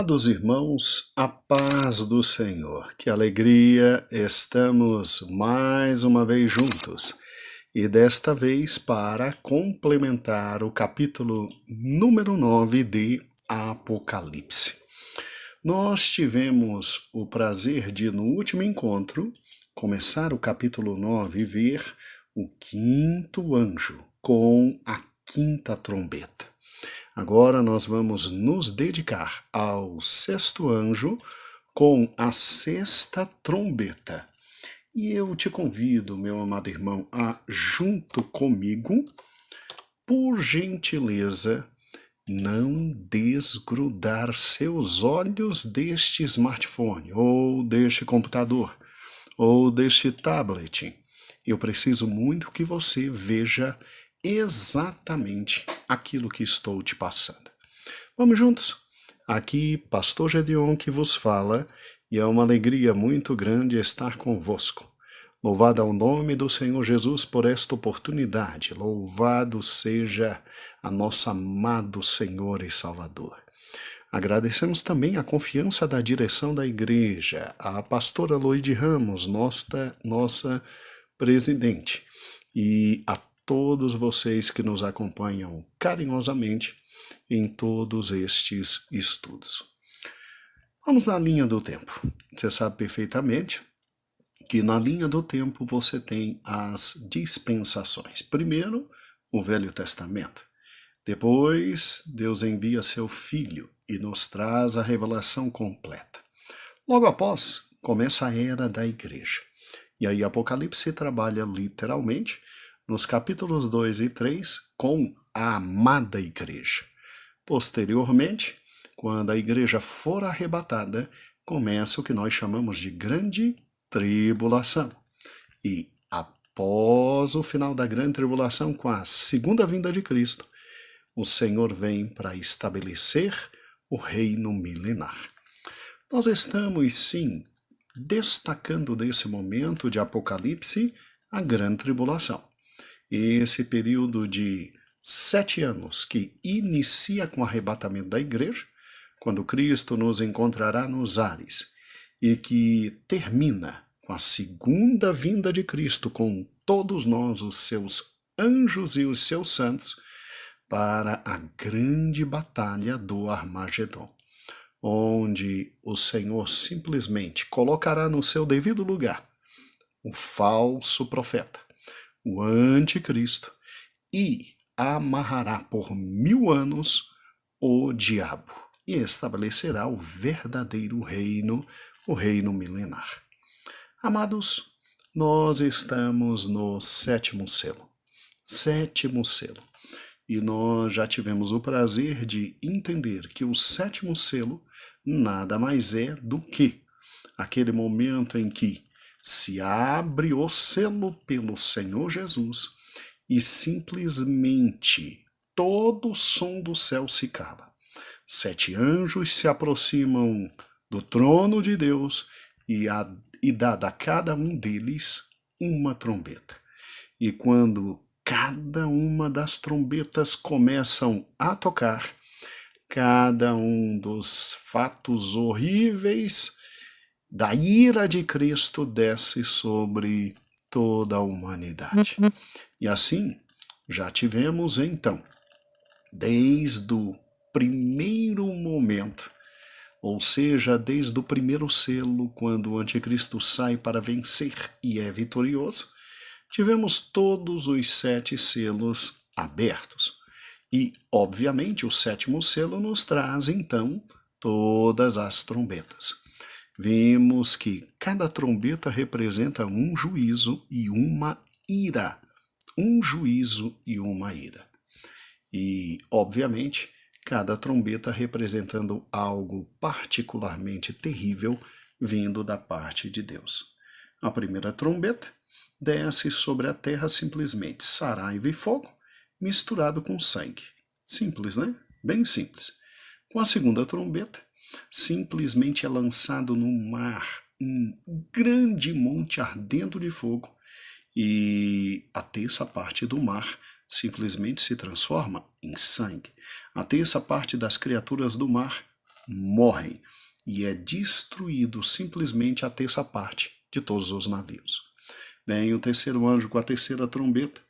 Amados irmãos, a paz do Senhor, que alegria, estamos mais uma vez juntos e desta vez para complementar o capítulo número 9 de Apocalipse. Nós tivemos o prazer de, no último encontro, começar o capítulo 9 e ver o quinto anjo com a quinta trombeta. Agora nós vamos nos dedicar ao sexto anjo com a sexta trombeta. E eu te convido, meu amado irmão, a, junto comigo, por gentileza, não desgrudar seus olhos deste smartphone, ou deste computador, ou deste tablet. Eu preciso muito que você veja exatamente aquilo que estou te passando. Vamos juntos? Aqui, Pastor Gedeon que vos fala, e é uma alegria muito grande estar convosco. Louvado ao nome do Senhor Jesus por esta oportunidade. Louvado seja a nosso amado Senhor e Salvador. Agradecemos também a confiança da direção da igreja, a pastora Loide Ramos, nossa presidente, e a todos vocês que nos acompanham carinhosamente em todos estes estudos. Vamos na linha do tempo. Você sabe perfeitamente que na linha do tempo você tem as dispensações. Primeiro, o Velho Testamento. Depois, Deus envia seu Filho e nos traz a revelação completa. Logo após, começa a era da igreja. E aí Apocalipse trabalha literalmente nos capítulos 2 e 3 com a amada igreja. Posteriormente, quando a igreja for arrebatada, começa o que nós chamamos de grande tribulação. E após o final da grande tribulação, com a segunda vinda de Cristo, o Senhor vem para estabelecer o reino milenar. Nós estamos, sim, destacando desse momento de Apocalipse a grande tribulação. Esse período de 7 anos que inicia com o arrebatamento da igreja, quando Cristo nos encontrará nos ares, e que termina com a segunda vinda de Cristo, com todos nós, os seus anjos e os seus santos, para a grande batalha do Armagedon, onde o Senhor simplesmente colocará no seu devido lugar o falso profeta, o anticristo, e amarrará por 1000 anos o diabo e estabelecerá o verdadeiro reino, o reino milenar. Amados, nós estamos no sétimo selo. Sétimo selo. E nós já tivemos o prazer de entender que o sétimo selo nada mais é do que aquele momento em que se abre o selo pelo Senhor Jesus e simplesmente todo o som do céu se cala. 7 anjos se aproximam do trono de Deus e dá a cada um deles uma trombeta. E quando cada uma das trombetas começam a tocar, cada um dos fatos horríveis da ira de Cristo desce sobre toda a humanidade. E assim, já tivemos então, desde o primeiro momento, ou seja, desde o primeiro selo, quando o anticristo sai para vencer e é vitorioso, tivemos todos os 7 selos abertos. E, obviamente, o sétimo selo nos traz, então, todas as trombetas. Vimos que cada trombeta representa um juízo e uma ira. Um juízo e uma ira. E, obviamente, cada trombeta representando algo particularmente terrível vindo da parte de Deus. A primeira trombeta desce sobre a terra simplesmente saraiva e fogo misturado com sangue. Simples, né? Bem simples. Com a segunda trombeta, simplesmente é lançado no mar um grande monte ardendo de fogo e a terça parte do mar simplesmente se transforma em sangue. A terça parte das criaturas do mar morrem, e é destruído simplesmente a terça parte de todos os navios. Vem o terceiro anjo com a terceira trombeta,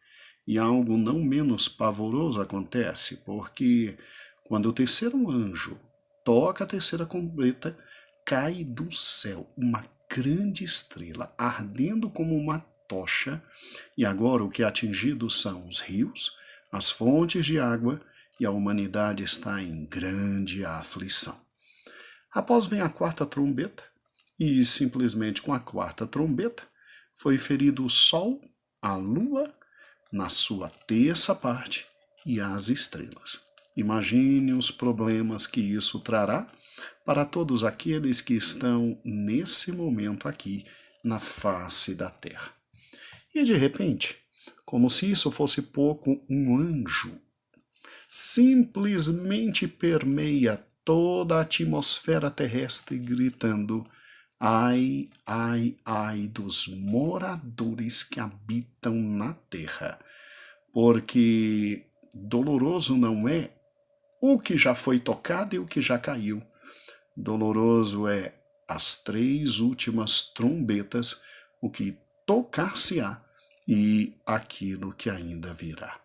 e algo não menos pavoroso acontece, porque quando o terceiro anjo toca a terceira trombeta, cai do céu uma grande estrela, ardendo como uma tocha, e agora o que é atingido são os rios, as fontes de água, e a humanidade está em grande aflição. Após vem a quarta trombeta, e simplesmente com a quarta trombeta foi ferido o sol, a lua, na sua terça parte, e as estrelas. Imagine os problemas que isso trará para todos aqueles que estão nesse momento aqui na face da terra. E de repente, como se isso fosse pouco, um anjo simplesmente permeia toda a atmosfera terrestre gritando: ai, ai, ai dos moradores que habitam na terra, porque doloroso não é o que já foi tocado e o que já caiu. Doloroso é as três últimas trombetas, o que tocar-se-á e aquilo que ainda virá.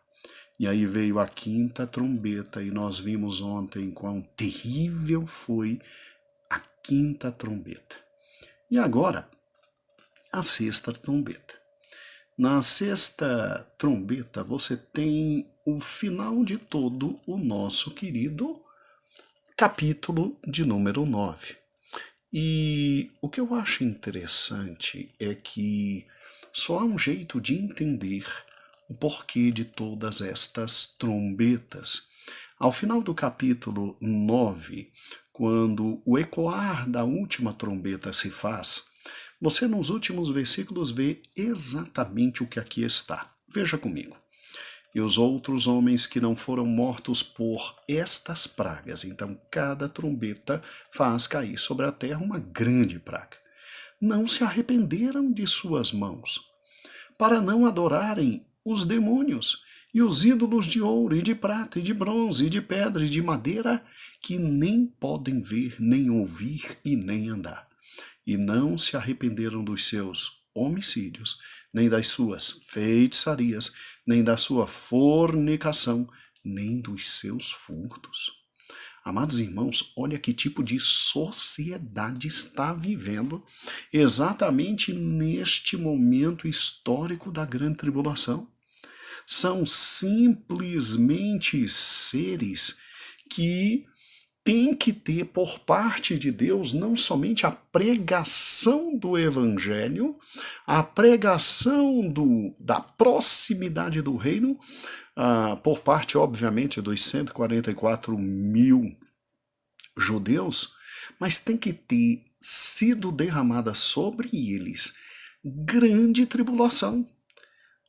E aí veio a quinta trombeta, e nós vimos ontem quão terrível foi a quinta trombeta. E agora, a sexta trombeta. Na sexta trombeta, você tem o final de todo o nosso querido capítulo de número 9. E o que eu acho interessante é que só há um jeito de entender o porquê de todas estas trombetas. Ao final do capítulo 9, quando o ecoar da última trombeta se faz, você nos últimos versículos vê exatamente o que aqui está. Veja comigo. E os outros homens que não foram mortos por estas pragas. Então, cada trombeta faz cair sobre a terra uma grande praga. Não se arrependeram de suas mãos, para não adorarem os demônios e os ídolos de ouro e de prata e de bronze e de pedra e de madeira, que nem podem ver, nem ouvir e nem andar. E não se arrependeram dos seus homicídios, nem das suas feitiçarias, nem da sua fornicação, nem dos seus furtos. Amados irmãos, olha que tipo de sociedade está vivendo exatamente neste momento histórico da grande tribulação. São simplesmente seres que têm que ter por parte de Deus não somente a pregação do evangelho, a pregação da proximidade do reino, por parte, obviamente, dos 144 mil judeus, mas tem que ter sido derramada sobre eles grande tribulação,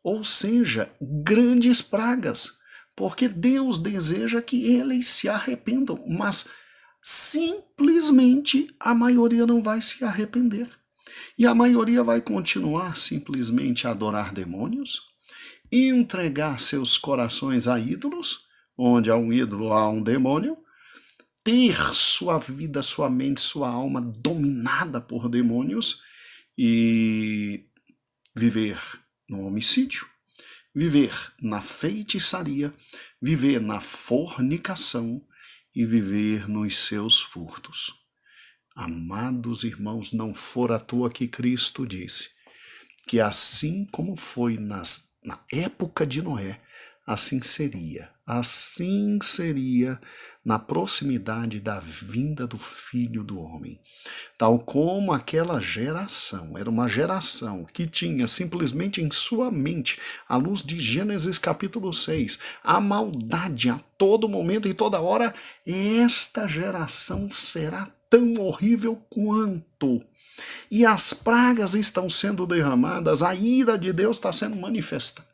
ou seja, grandes pragas, porque Deus deseja que eles se arrependam, mas simplesmente a maioria não vai se arrepender. E a maioria vai continuar simplesmente a adorar demônios, entregar seus corações a ídolos, onde há um ídolo, há um demônio, ter sua vida, sua mente, sua alma dominada por demônios e viver no homicídio, viver na feitiçaria, viver na fornicação e viver nos seus furtos. Amados irmãos, não for à toa que Cristo disse que assim como foi na época de Noé, assim seria na proximidade da vinda do Filho do Homem. Tal como aquela geração, era uma geração que tinha simplesmente em sua mente, à luz de Gênesis capítulo 6, a maldade a todo momento e toda hora. Esta geração será tão horrível quanto. E as pragas estão sendo derramadas, a ira de Deus está sendo manifesta,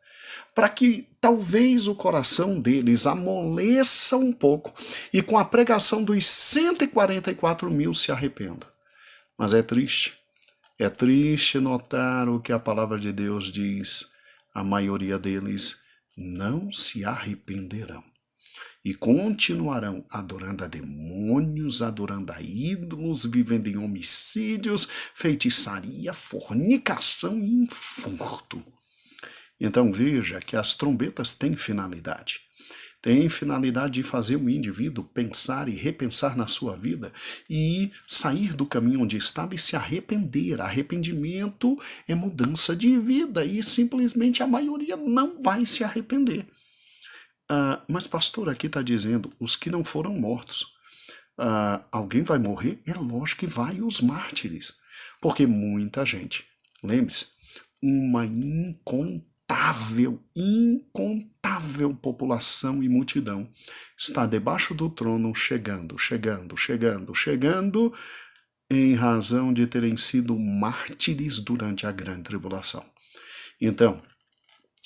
para que talvez o coração deles amoleça um pouco e com a pregação dos 144 mil se arrependam. Mas é triste notar o que a palavra de Deus diz: a maioria deles não se arrependerão. e continuarão adorando a demônios, adorando a ídolos, vivendo em homicídios, feitiçaria, fornicação e furto. Então veja que as trombetas têm finalidade. Tem finalidade de fazer o indivíduo pensar e repensar na sua vida e sair do caminho onde estava e se arrepender. Arrependimento é mudança de vida e simplesmente a maioria não vai se arrepender. Mas pastor, aqui está dizendo os que não foram mortos. Alguém vai morrer? É lógico que vai, os mártires. Porque muita gente, lembre-se, uma incontável população e multidão está debaixo do trono chegando, em razão de terem sido mártires durante a grande tribulação. Então,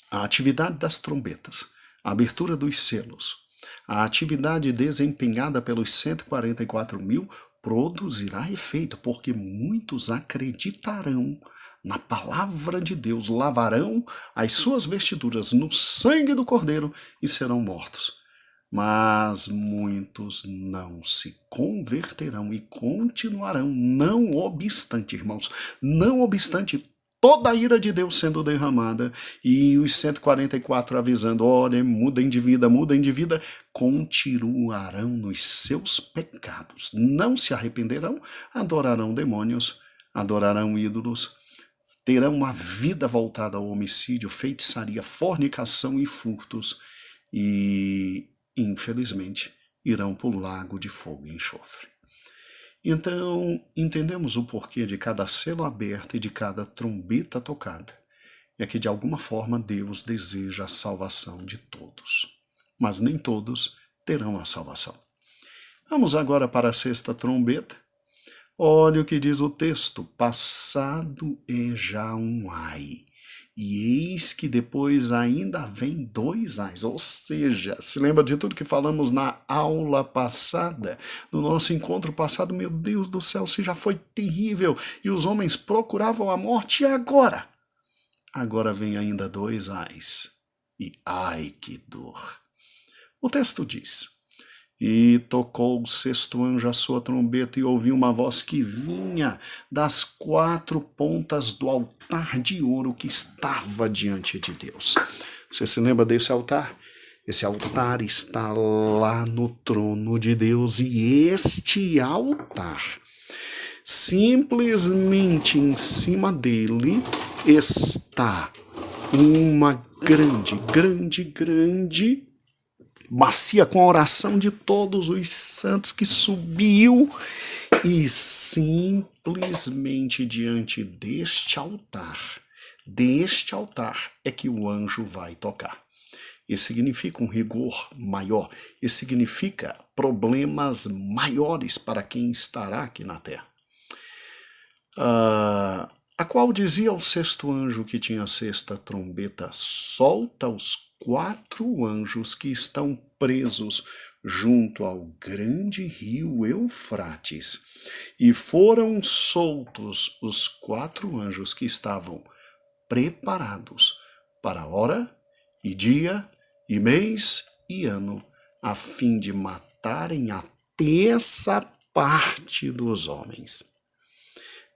a atividade das trombetas, a abertura dos selos, a atividade desempenhada pelos 144.000 produzirá efeito, porque muitos acreditarão na palavra de Deus, lavarão as suas vestiduras no sangue do Cordeiro e serão mortos. Mas muitos não se converterão e continuarão, não obstante, irmãos, não obstante toda a ira de Deus sendo derramada e os 144 avisando, olhem, mudem de vida, continuarão nos seus pecados, não se arrependerão, adorarão demônios, adorarão ídolos, terão uma vida voltada ao homicídio, feitiçaria, fornicação e furtos e, infelizmente, irão para o lago de fogo e enxofre. Então, entendemos o porquê de cada selo aberto e de cada trombeta tocada. É que, de alguma forma, Deus deseja a salvação de todos. Mas nem todos terão a salvação. Vamos agora para a sexta trombeta. Olha o que diz o texto, passado é já um ai, e eis que depois ainda vem 2 ais, ou seja, se lembra de tudo que falamos na aula passada, no nosso encontro passado, meu Deus do céu, se já foi terrível, e os homens procuravam a morte, e agora? Agora vem ainda 2 ais, e ai que dor. O texto diz... E tocou o sexto anjo a sua trombeta e ouviu uma voz que vinha das 4 pontas do altar de ouro que estava diante de Deus. Você se lembra desse altar? Esse altar está lá no trono de Deus e este altar, simplesmente em cima dele está uma grande bacia com a oração de todos os santos que subiu e simplesmente diante deste altar é que o anjo vai tocar. Isso significa um rigor maior, isso significa problemas maiores para quem estará aqui na terra. A qual dizia ao sexto anjo que tinha a sexta trombeta, solta os 4 anjos que estão presos junto ao grande rio Eufrates. E foram soltos os 4 anjos que estavam preparados para hora e dia e mês e ano, a fim de matarem a terça parte dos homens.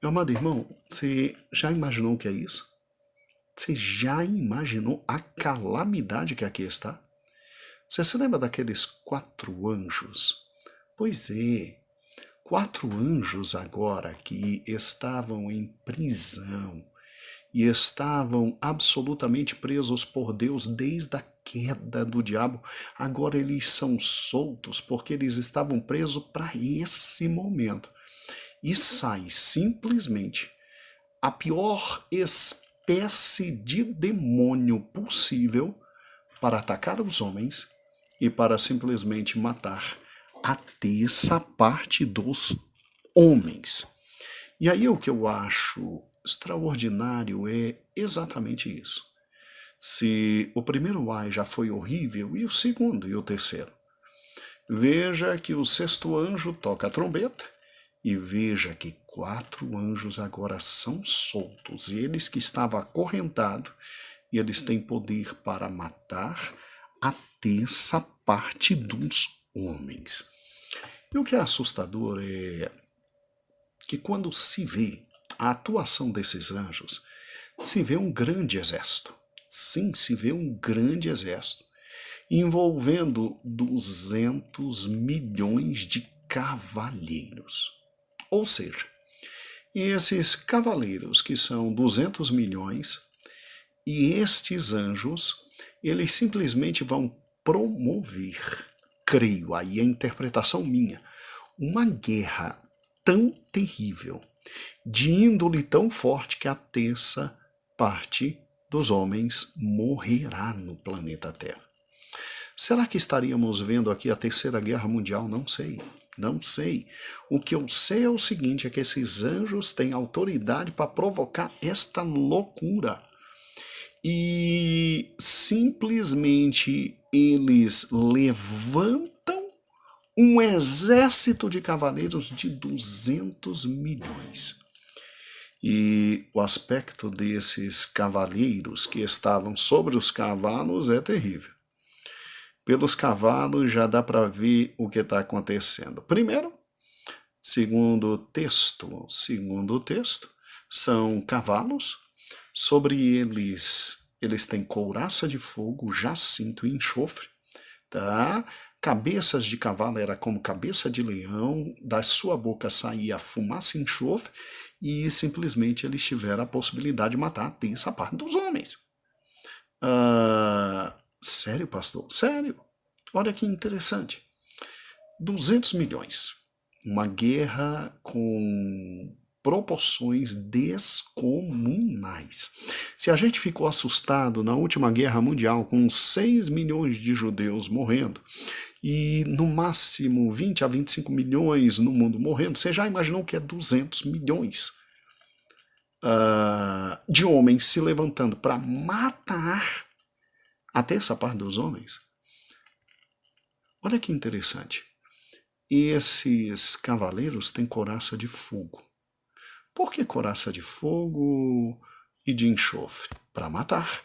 Meu amado irmão, você já imaginou o que é isso? Você já imaginou a calamidade que aqui está? Você se lembra daqueles 4 anjos? Pois é, 4 anjos agora que estavam em prisão e estavam absolutamente presos por Deus desde a queda do diabo. Agora eles são soltos porque eles estavam presos para esse momento. E sai simplesmente a pior espécie de demônio possível para atacar os homens e para simplesmente matar a terça parte dos homens. E aí o que eu acho extraordinário é exatamente isso. Se o primeiro ai já foi horrível, e o segundo e o terceiro? Veja que o sexto anjo toca a trombeta, e veja que 4 anjos agora são soltos, e eles que estavam acorrentados, e eles têm poder para matar a terça parte dos homens. E o que é assustador é que quando se vê a atuação desses anjos, se vê um grande exército. Sim, se vê um grande exército, envolvendo 200 milhões de cavalheiros. Ou seja, esses cavaleiros, que são 200 milhões, e estes anjos, eles simplesmente vão promover, creio, aí é a interpretação minha, uma guerra tão terrível, de índole tão forte que a terça parte dos homens morrerá no planeta Terra. Será que estaríamos vendo aqui a Terceira Guerra Mundial? Não sei. Não sei. O que eu sei é o seguinte, é que esses anjos têm autoridade para provocar esta loucura. E simplesmente eles levantam um exército de cavaleiros de 200 milhões. E o aspecto desses cavaleiros que estavam sobre os cavalos é terrível. Pelos cavalos já dá para ver o que está acontecendo. Primeiro, segundo o texto, são cavalos, sobre eles têm couraça de fogo, jacinto e enxofre, tá? Cabeças de cavalo era como cabeça de leão, da sua boca saía fumaça e enxofre, e simplesmente eles tiveram a possibilidade de matar a terça parte dos homens. Sério, pastor? Sério. Olha que interessante. 200 milhões. Uma guerra com proporções descomunais. Se a gente ficou assustado na última guerra mundial com 6 milhões de judeus morrendo e no máximo 20 a 25 milhões no mundo morrendo, você já imaginou que é 200 milhões de homens se levantando para matar a terça parte dos homens? Olha que interessante. Esses cavaleiros têm couraça de fogo. Por que couraça de fogo e de enxofre? Para matar.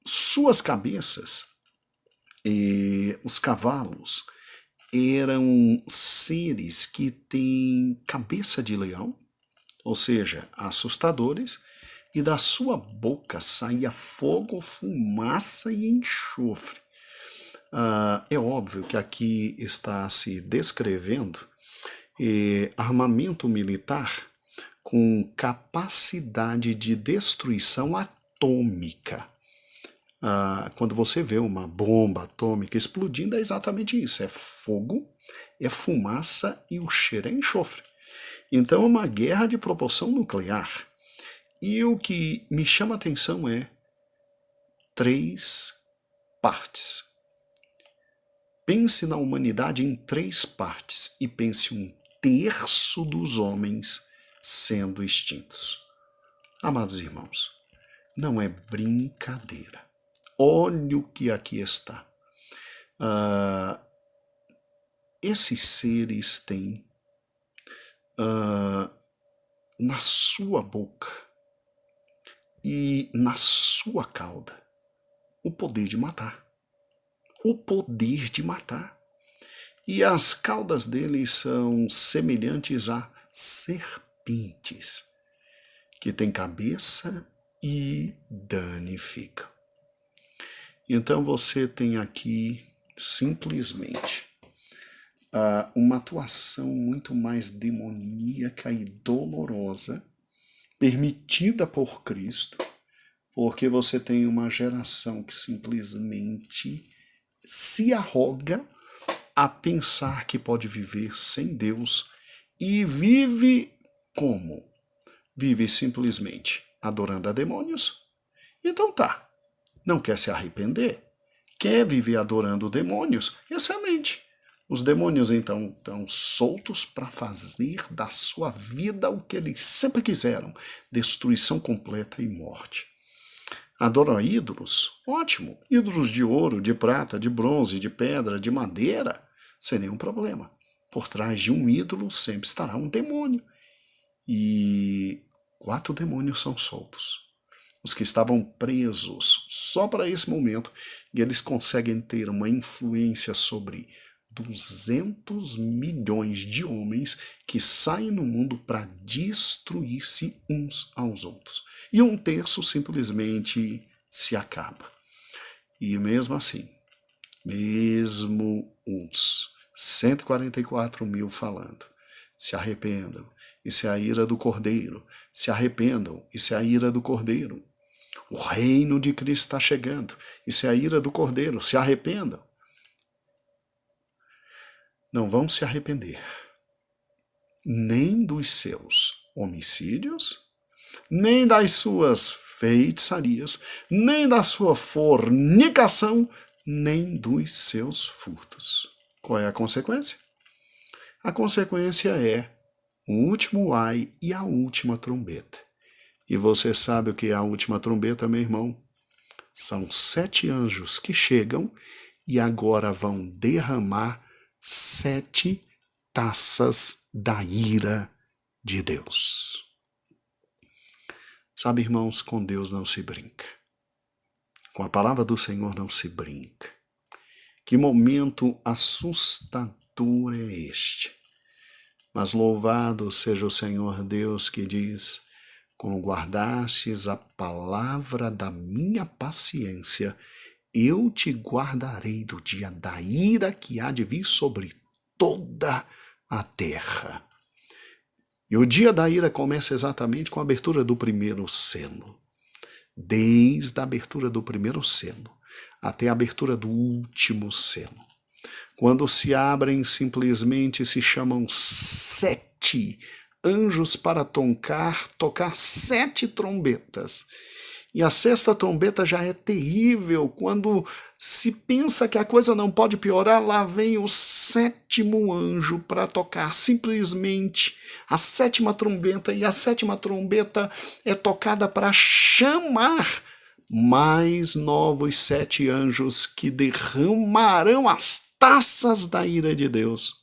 Suas cabeças, os cavalos, eram seres que têm cabeça de leão, ou seja, assustadores, e da sua boca saía fogo, fumaça e enxofre. É óbvio que aqui está se descrevendo armamento militar com capacidade de destruição atômica. Quando você vê uma bomba atômica explodindo, é exatamente isso: é fogo, é fumaça e o cheiro é enxofre. Então é uma guerra de proporção nuclear. E o que me chama a atenção é 3 partes. Pense na humanidade em 3 partes e pense 1/3 dos homens sendo extintos. Amados irmãos, não é brincadeira. Olha o que aqui está. Esses seres têm na sua boca e na sua cauda o poder de matar. O poder de matar. E as caudas deles são semelhantes a serpentes, que têm cabeça e danificam. Então você tem aqui simplesmente uma atuação muito mais demoníaca e dolorosa, permitida por Cristo, porque você tem uma geração que simplesmente se arroga a pensar que pode viver sem Deus e vive como? Vive simplesmente adorando a demônios? Então tá, não quer se arrepender? Quer viver adorando demônios? Excelente! Os demônios então estão soltos para fazer da sua vida o que eles sempre quiseram: destruição completa e morte. Adoram ídolos? Ótimo! Ídolos de ouro, de prata, de bronze, de pedra, de madeira? Sem nenhum problema. Por trás de um ídolo sempre estará um demônio. E 4 demônios são soltos. os que estavam presos só para esse momento, e eles conseguem ter uma influência sobre 200 milhões de homens que saem no mundo para destruir-se uns aos outros. E um terço simplesmente se acaba. E mesmo assim, mesmo uns 144 mil falando, se arrependam, isso é a ira do Cordeiro, se arrependam, isso é a ira do Cordeiro. O reino de Cristo está chegando, isso é a ira do Cordeiro, se arrependam. Não vão se arrepender nem dos seus homicídios, nem das suas feitiçarias, nem da sua fornicação, nem dos seus furtos. Qual é a consequência? A consequência é o último ai e a última trombeta. E você sabe o que é a última trombeta, meu irmão? São 7 anjos que chegam e agora vão derramar 7 taças da ira de Deus. Sabe, irmãos, com Deus não se brinca. Com a palavra do Senhor não se brinca. Que momento assustador é este. Mas louvado seja o Senhor Deus que diz: como guardastes a palavra da minha paciência, eu te guardarei do dia da ira que há de vir sobre toda a terra. E o dia da ira começa exatamente com a abertura do primeiro selo. Desde a abertura do primeiro selo até a abertura do último selo. Quando se abrem, simplesmente se chamam 7 anjos para tocar 7 trombetas. E a 6ª trombeta já é terrível. Quando se pensa que a coisa não pode piorar, lá vem o 7º anjo para tocar simplesmente a 7ª trombeta. E a 7ª trombeta é tocada para chamar mais novos 7 anjos que derramarão as taças da ira de Deus.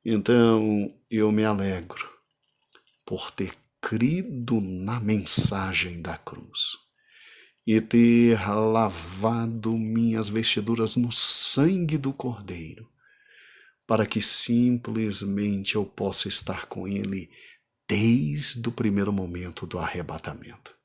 Então eu me alegro por ter crido na mensagem da cruz e ter lavado minhas vestiduras no sangue do Cordeiro, para que simplesmente eu possa estar com Ele desde o primeiro momento do arrebatamento.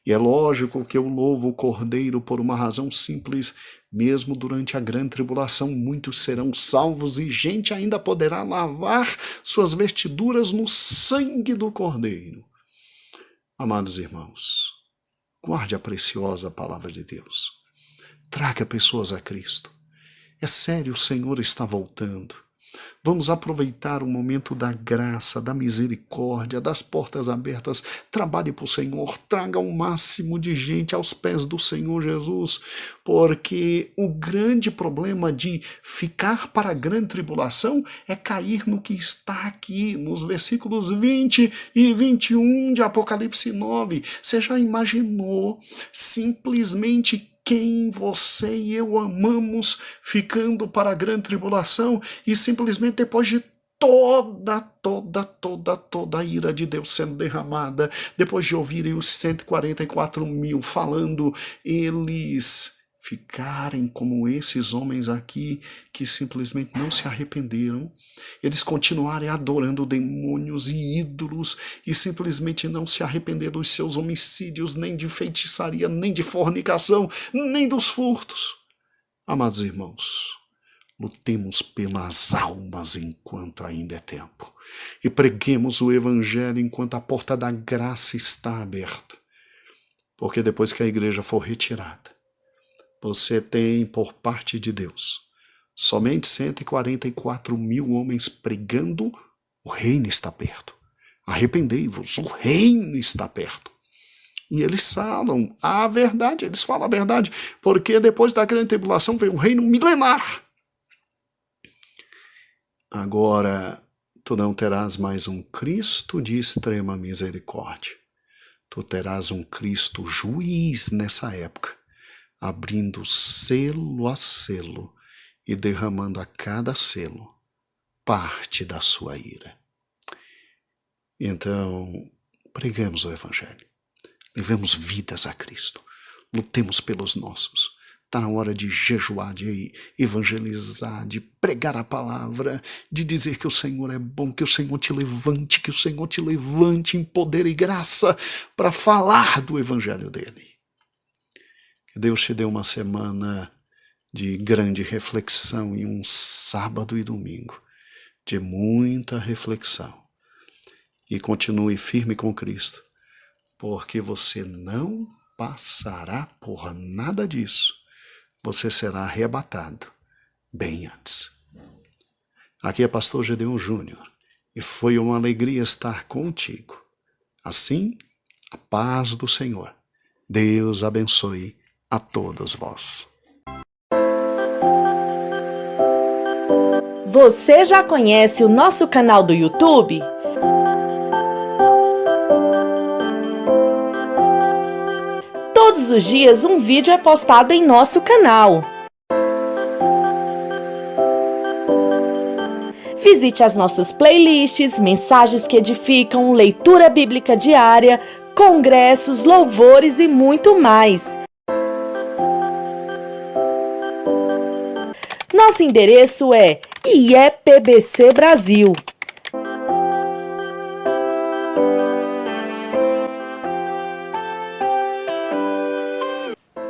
E é lógico que eu louvo o Cordeiro por uma razão simples: mesmo durante a grande tribulação, muitos serão salvos e gente ainda poderá lavar suas vestiduras no sangue do Cordeiro. Amados irmãos, guarde a preciosa palavra de Deus. Traga pessoas a Cristo. É sério, o Senhor está voltando. Vamos aproveitar o momento da graça, da misericórdia, das portas abertas. Trabalhe para o Senhor, traga o máximo de gente aos pés do Senhor Jesus, porque o grande problema de ficar para a grande tribulação é cair no que está aqui, nos versículos 20 e 21 de Apocalipse 9. Você já imaginou simplesmente quem você e eu amamos ficando para a grande tribulação e simplesmente depois de toda a ira de Deus sendo derramada, depois de ouvirem os 144 mil falando, eles ficarem como esses homens aqui que simplesmente não se arrependeram, eles continuarem adorando demônios e ídolos e simplesmente não se arrepender dos seus homicídios, nem de feitiçaria, nem de fornicação, nem dos furtos. Amados irmãos, lutemos pelas almas enquanto ainda é tempo e preguemos o Evangelho enquanto a porta da graça está aberta, porque depois que a igreja for retirada, você tem por parte de Deus somente 144 mil homens pregando: o reino está perto, arrependei-vos, o reino está perto. E eles falam a verdade, eles falam a verdade, porque depois da grande tribulação vem o reino milenar. Agora, tu não terás mais um Cristo de extrema misericórdia. Tu terás um Cristo juiz nessa época, abrindo selo a selo e derramando a cada selo parte da sua ira. Então, pregamos o Evangelho. Levemos vidas a Cristo. Lutemos pelos nossos. Está na hora de jejuar, de evangelizar, de pregar a palavra, de dizer que o Senhor é bom, que o Senhor te levante, que o Senhor te levante em poder e graça para falar do evangelho dele. Que Deus te dê uma semana de grande reflexão e um sábado e domingo de muita reflexão. E continue firme com Cristo, porque você não passará por nada disso. Você será arrebatado bem antes. Aqui é Pastor Gedeon Júnior e foi uma alegria estar contigo. Assim, a paz do Senhor. Deus abençoe a todos vós. Você já conhece o nosso canal do YouTube? Todos os dias um vídeo é postado em nosso canal. Visite as nossas playlists, mensagens que edificam, leitura bíblica diária, congressos, louvores e muito mais. Nosso endereço é IEPBC Brasil.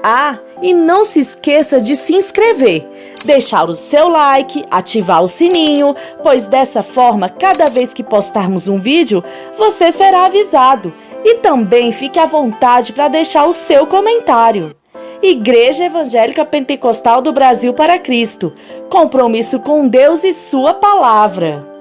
Ah, e não se esqueça de se inscrever, deixar o seu like, ativar o sininho, pois dessa forma, cada vez que postarmos um vídeo, você será avisado. E também fique à vontade para deixar o seu comentário. Igreja Evangélica Pentecostal do Brasil para Cristo. Compromisso com Deus e Sua Palavra.